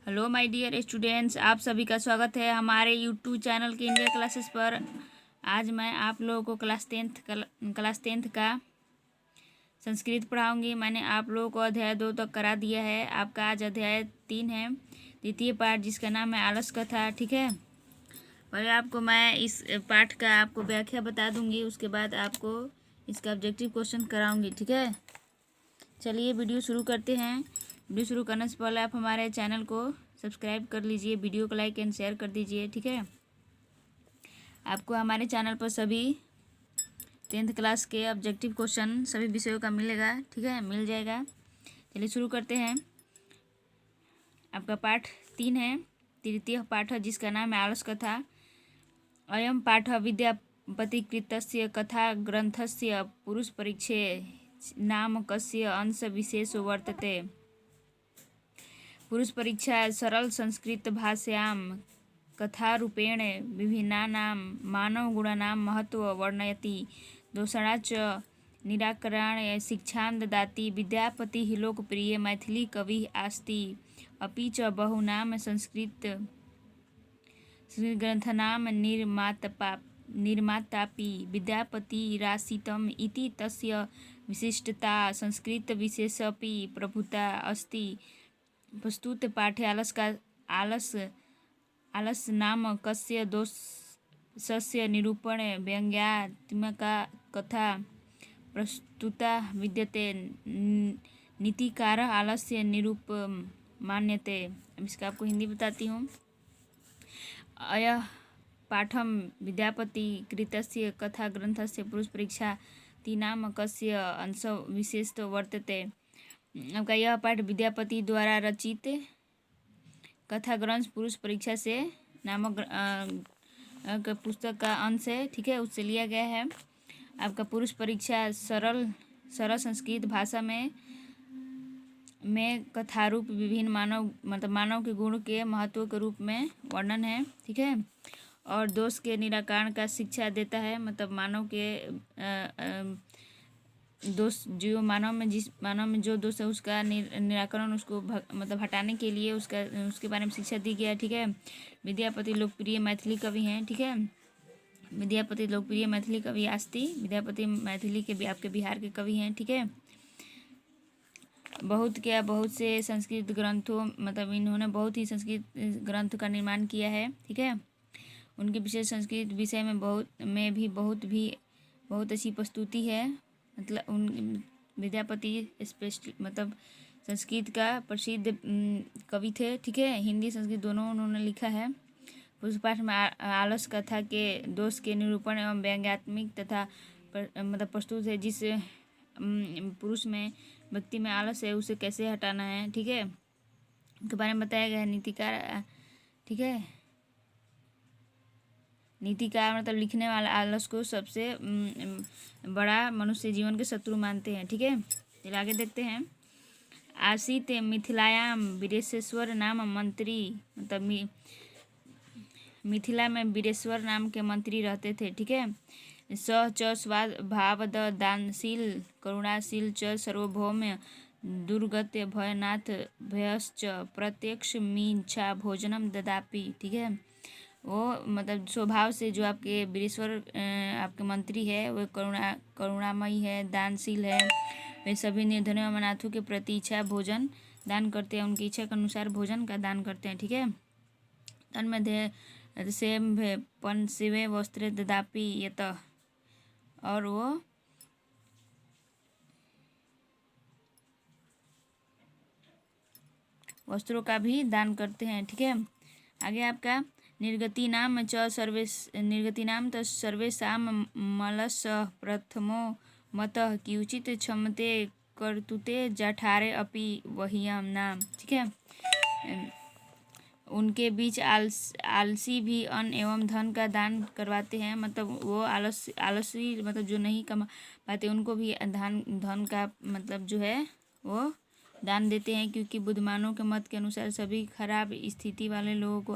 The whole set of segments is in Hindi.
हेलो माय डियर स्टूडेंट्स, आप सभी का स्वागत है हमारे यूट्यूब चैनल के इंडिया क्लासेस पर। आज मैं आप लोगों को क्लास टेंथ का संस्कृत पढ़ाऊंगी। मैंने आप लोगों को अध्याय 2 तक करा दिया है। आपका आज अध्याय 3 है, द्वितीय पाठ, जिसका नाम है आलस कथा। ठीक है, पहले आपको मैं इस पाठ का आपको व्याख्या बता दूंगी, उसके बाद आपको इसका ऑब्जेक्टिव क्वेश्चन कराऊंगी। ठीक है, चलिए वीडियो शुरू करते हैं। वीडियो शुरू करने से पहले आप हमारे चैनल को सब्सक्राइब कर लीजिए, वीडियो को लाइक एंड शेयर कर दीजिए। ठीक है, आपको हमारे चैनल पर सभी 10th क्लास के ऑब्जेक्टिव क्वेश्चन सभी विषयों का मिलेगा। ठीक है, मिल जाएगा। चलिए शुरू करते हैं। आपका पाठ 3 है, तृतीय पाठ है, जिसका नाम है आलस कथा। अयम पाठ विद्यापतिकृतस्य कथा ग्रंथस्य पुरुष परीक्षे नामकस्य अंश विशेषो वर्तते। पुरुष परीक्षा सरल संस्कृत भाषायां कथारूपेण विभिन्नानां मानवगुणानां महत्व वर्णयति, दोषाणाच्च निराकरणाय शिक्षां ददाति। विद्यापतिः लोकप्रिय मैथिली कविः अस्ति, अपि च बहूनां संस्कृत ग्रन्थानां निर्मातापि विद्यापतिरासीतम् इति तस्य विशिष्टता। संस्कृतविशेषेऽपि प्रभुता अस्ति। प्रस्तुत पाठे आलस नामकस्य दोषस्य निरूपणे व्यङ्ग्यात्मिका कथा प्रस्तुता विद्यते। नीतिकारः आलस्य निरूपं मान्यते। अब इसका आपको हिंदी बताती हूँ। अयः पाठम विद्यापतिकृतस्य कथाग्रन्थस्य पुरुषपरीक्षा नामकस्य अंशविशेषो वर्तते। आपका यह पाठ विद्यापति द्वारा रचित कथा ग्रंथ पुरुष परीक्षा से नामक पुस्तक का अंश है। ठीक है, उससे लिया गया है। आपका पुरुष परीक्षा सरल संस्कृत भाषा में कथारूप विभिन्न मानव के गुण के महत्व के रूप में वर्णन है। ठीक है, और दोष के निराकरण का शिक्षा देता है। मतलब मानव के दोष, जो मानव में जो दोष है उसका निराकरण, उसको मतलब हटाने के लिए उसके बारे में शिक्षा दी गई है। ठीक है, विद्यापति लोकप्रिय मैथिली कवि हैं। ठीक है, विद्यापति लोकप्रिय मैथिली कवि अस्ति। विद्यापति मैथिली के आपके बिहार के कवि हैं। ठीक है, बहुत से संस्कृत ग्रंथों, मतलब इन्होंने बहुत ही संस्कृत ग्रंथ का निर्माण किया है। ठीक है, उनके विशेष संस्कृत विषय में बहुत अच्छी प्रस्तुति है। मतलब उन विद्यापति स्पेशल मतलब संस्कृत का प्रसिद्ध कवि थे। ठीक है, हिंदी संस्कृत दोनों उन्होंने लिखा है। पुरुष पाठ में आलस कथा के दोष के निरूपण एवं व्यंग्यात्मक तथा मतलब प्रस्तुत है। जिस पुरुष में व्यक्ति में आलस है उसे कैसे हटाना है। ठीक है, उनके बारे में बताया गया है। नीतिकार, ठीक है, नीतिकार मतलब लिखने वाला आलस को सबसे बड़ा मनुष्य जीवन के शत्रु मानते हैं। ठीक है, चलिए आगे देखते हैं। आसीत मिथिलायाम वीरेश्वर नाम मंत्री, मतलब मिथिला में वीरेश्वर नाम के मंत्री रहते थे। ठीक है, स च स्वभावद दानशील करुणाशील च सार्वभौम दुर्गत्य भयनाथ भयश्च प्रत्यक्ष मीच्छा भोजनम ददापि। ठीक है, वो मतलब स्वभाव से जो आपके वीरेश्वर आपके मंत्री है वो करुणामयी है, दानशील है। वे सभी निर्धनों एवं अनाथों के प्रति इच्छा भोजन दान करते हैं, उनकी इच्छा के अनुसार भोजन का दान करते हैं। ठीक है, तन्मध्य सेम पन शिवे वस्त्र ददापि यत, और वो वस्त्रों का भी दान करते हैं। ठीक है, आगे आपका निर्गतीनाम तो सर्वेषां मलसः प्रथमो मतः किउचित क्षमते कर्तुते जठारे अपि वह्यं नाम। ठीक है, उनके बीच आलसी भी अन्न एवं धन का दान करवाते हैं। मतलब वो आलसी मतलब जो नहीं कमा पाते उनको भी धन का मतलब जो है वो दान देते हैं। क्योंकि बुद्धमानों के मत के अनुसार सभी खराब स्थिति वाले लोगों को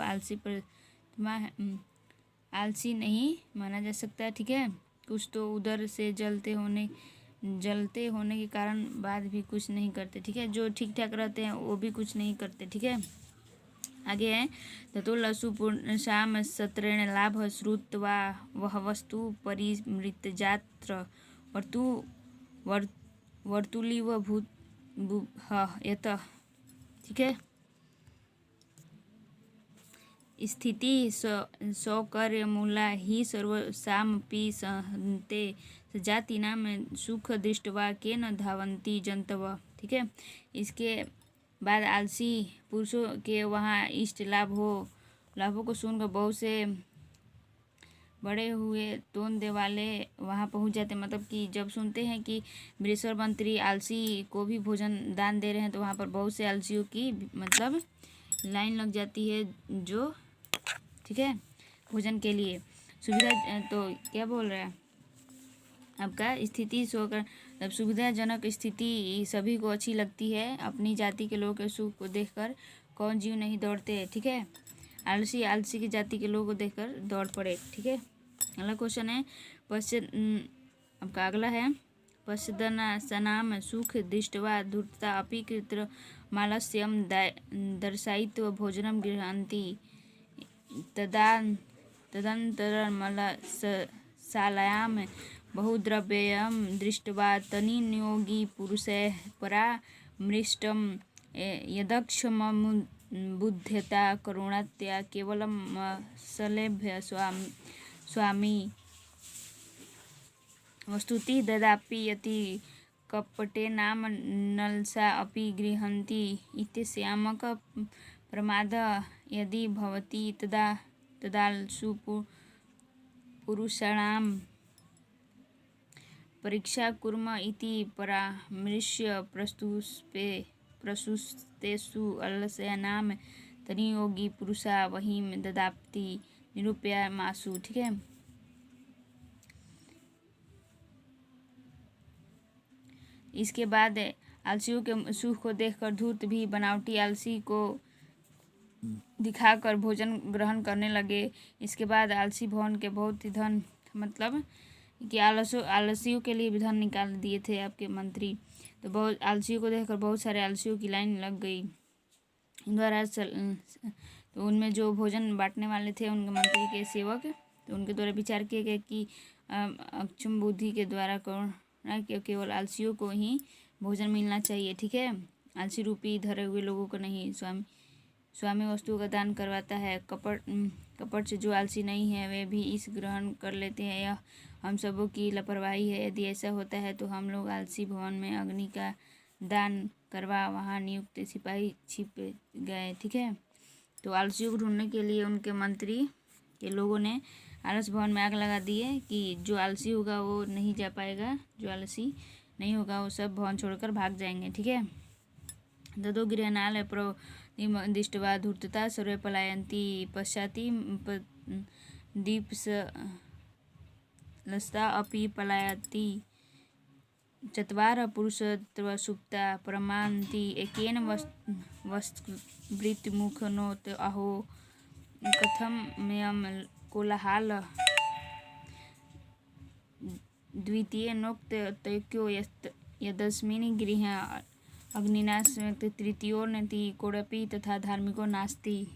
आलसी नहीं माना जा सकता। ठीक है, कुछ तो उधर से जलते होने के कारण बाद भी कुछ नहीं करते। ठीक है, जो ठीक ठाक रहते हैं वो भी कुछ नहीं करते। ठीक है, आगे है ततोलसु पुरुषां सत्रेण लाभ श्रुत्वा वह वस्तु परिमृतजात्र वर्तुलिव यत। ठीक है। स्थिति सौकर्यमूला ही सर्वसामपि सहन्ते सजातीनां सुख दृष्ट्वा केन धावन्ति जन्तवः। ठीक है। इसके बाद आलसी पुरुषों के वहाँ इष्ट लाभों को सुनकर बहुत से बड़े हुए तोंदे वाले वहाँ पहुँच जाते। मतलब कि जब सुनते हैं कि बृहस्पति मंत्री आलसी को भी भोजन दान दे रहे हैं तो वहाँ पर बहुत से आलसियों की मतलब लाइन लग जाती है जो, ठीक है, भोजन के लिए सुविधा। तो क्या बोल रहा है आपका स्थिति सोकर, जब सुविधाजनक स्थिति सभी को अच्छी लगती है, अपनी जाति के लोगों के सुख को देखकर कौन जीव नहीं दौड़ते। ठीक है। आलसी की जाति के लोगों को देखकर दौड़ पड़े। ठीक है। अगला क्वेश्चन है आपका अगला है पश्यदनासनाम सुख दृष्ट्वा धूर्तता अपि कृत्रमालस्यं दर्शयित्वा भोजनं गृह्णन्ति तदनन्तरमलशालायां बहुद्रव्यं दृष्ट्वा तन्नियोगी पुरुषैः परामृष्टं यदक्षममुद्धता करुणतया केवलं सलेभ्य स्वामी वस्तुतः ददापि यति कपटेनाम नलसा अपि गृह्णन्ति इत्यस्यामक प्रमाद यदि भवति तदालसु पुरुषाणां परीक्षा कुर्म इति परामृश्य प्रस्तुतेषु अलस्यानां तन्नियोगी पुरुषा वहीं ददाति निरूपयामासु। ठीक है। इसके बाद आलसियों के सुख को देखकर धूर्त भी बनावटी आलसी को दिखाकर भोजन ग्रहण करने लगे। इसके बाद आलसी भवन के बहुत ही धन, मतलब कि आलसियों के लिए भी धन निकाल दिए थे आपके मंत्री। तो बहुत आलसियों को देखकर बहुत सारे आलसियों की लाइन लग गई द्वारा तो उनमें जो भोजन बांटने वाले थे उनके मंत्री के सेवक, तो उनके द्वारा विचार किए गए कि अक्षम बुद्धि के द्वारा केवल आलसियों को ही भोजन मिलना चाहिए। ठीक है। आलसी रूपी धरे हुए लोगों को नहीं। स्वामी वस्तुओं का दान करवाता है। कपट से जो आलसी नहीं है वे भी इस ग्रहण कर लेते हैं। यह हम सबों की लापरवाही है। यदि ऐसा होता है तो हम लोग आलसी भवन में अग्नि का दान करवा वहाँ नियुक्त सिपाही छिप गए। ठीक है। तो आलसियों को ढूंढने के लिए उनके मंत्री के लोगों ने आलस भवन में आग लगा दी है कि जो आलसी होगा वो नहीं जा पाएगा, जो आलसी नहीं होगा वो सब भवन छोड़कर भाग जाएंगे। ठीक है। ददो गृहणालय दृष्ट्वा धूर्तता सर्वे पलायन्ति पश्चाति दीप्सलस्ता अपि पलायति चत्वारः पुरुषत्व सुप्ता प्रमान्ति एकेन वस्त्वृत्तिमुखनोत अहो कथमयं कोलाहल द्वितीयनोक्त तैक्यो यदस्मिन् गृहे अग्निना सम्यक् तृतीयोन्नति कोऽपि तथा धर्मिको नास्ति।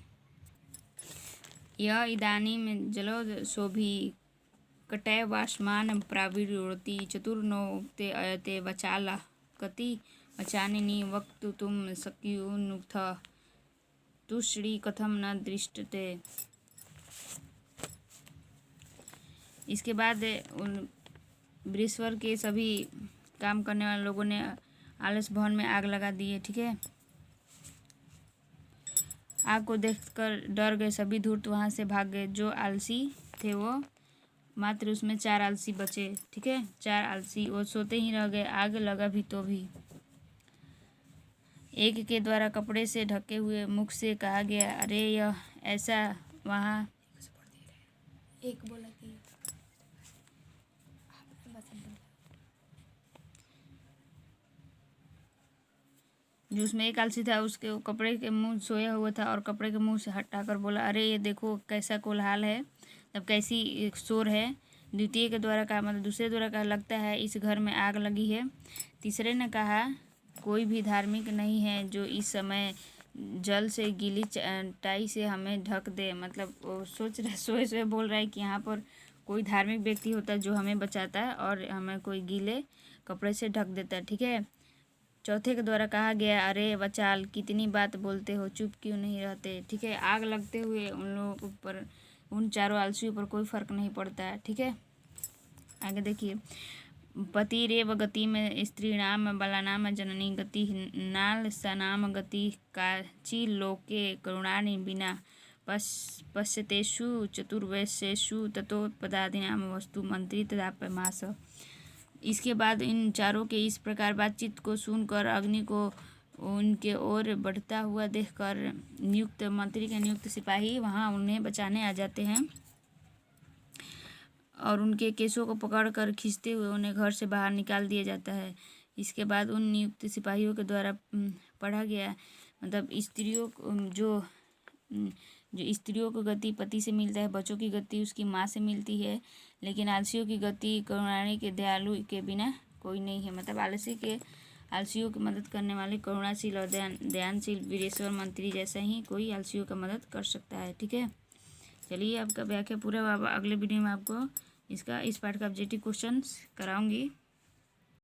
य इदानीं जलोदशोऽभिकटैवास्मान् प्राविरोति चतुर्नोक्ते अयते वचालः कति वचानि निवक्तुं शक्नुयुः तुष्टि कथम न दृष्टते। इसके बाद बृहस्पति के सभी काम करने वाले लोगों ने आलस भवन में आग लगा दी है। ठीक है। आग को देखकर डर गए सभी धूर्त वहाँ से भाग गए। जो आलसी थे वो मात्र उसमें 4 आलसी बचे। ठीक है। 4 आलसी वो सोते ही रह गए। आग लगा भी तो भी एक के द्वारा कपड़े से ढके हुए मुख से कहा गया, अरे यह ऐसा वहाँ एक बोला कि जो उसमें एक आलसी था उसके कपड़े के मुंह सोया हुआ था और कपड़े के मुंह से हटाकर बोला, अरे ये देखो कैसा कोलाहल है, तब कैसी शोर है। द्वितीय के द्वारा कहा, मतलब दूसरे द्वारा कहा, लगता है इस घर में आग लगी है। तीसरे ने कहा, कोई भी धार्मिक नहीं है जो इस समय जल से गीली टाई से हमें ढक दे। मतलब वो सोए बोल रहा है कि यहाँ पर कोई धार्मिक व्यक्ति होता है जो हमें बचाता है और हमें कोई गीले कपड़े से ढक देता है। ठीक है। चौथे के द्वारा कहा गया, अरे बचाल कितनी बात बोलते हो, चुप क्यों नहीं रहते। ठीक है। आग लगते हुए उन लोगों के ऊपर, उन चारों आलसियों पर कोई फर्क नहीं पड़ता है। ठीक है। आगे देखिए, पतिरेव गति में स्त्रीणाम बलानाम जननी गति नाल सनाम गति काची लोके करुणानि बिना पश्यतेषु चतुर्वैश्येषु ततोत्पदादीनाम वस्तु मंत्री तदापमास। इसके बाद इन चारों के इस प्रकार बातचीत को सुनकर अग्नि को उनके ओर बढ़ता हुआ देखकर नियुक्त मंत्री के नियुक्त सिपाही वहाँ उन्हें बचाने आ जाते हैं और उनके केसों को पकड़कर खींचते हुए उन्हें घर से बाहर निकाल दिया जाता है। इसके बाद उन नियुक्त सिपाहियों के द्वारा पढ़ा गया, मतलब स्त्रियों जो स्त्रियों को गति पति से मिलता है, बच्चों की गति उसकी माँ से मिलती है, लेकिन आलसियों की गति करुणाणी के दयालु के बिना कोई नहीं है। मतलब आलसियों की मदद करने वाले करुणाशील और दयानशील वीरेश्वर मंत्री जैसा ही कोई आलसियों का मदद कर सकता है। ठीक है। चलिए आपका व्याख्या पूरा अगले वीडियो में आपको इस पार्ट का ऑब्जेक्टिव क्वेश्चन कराऊंगी।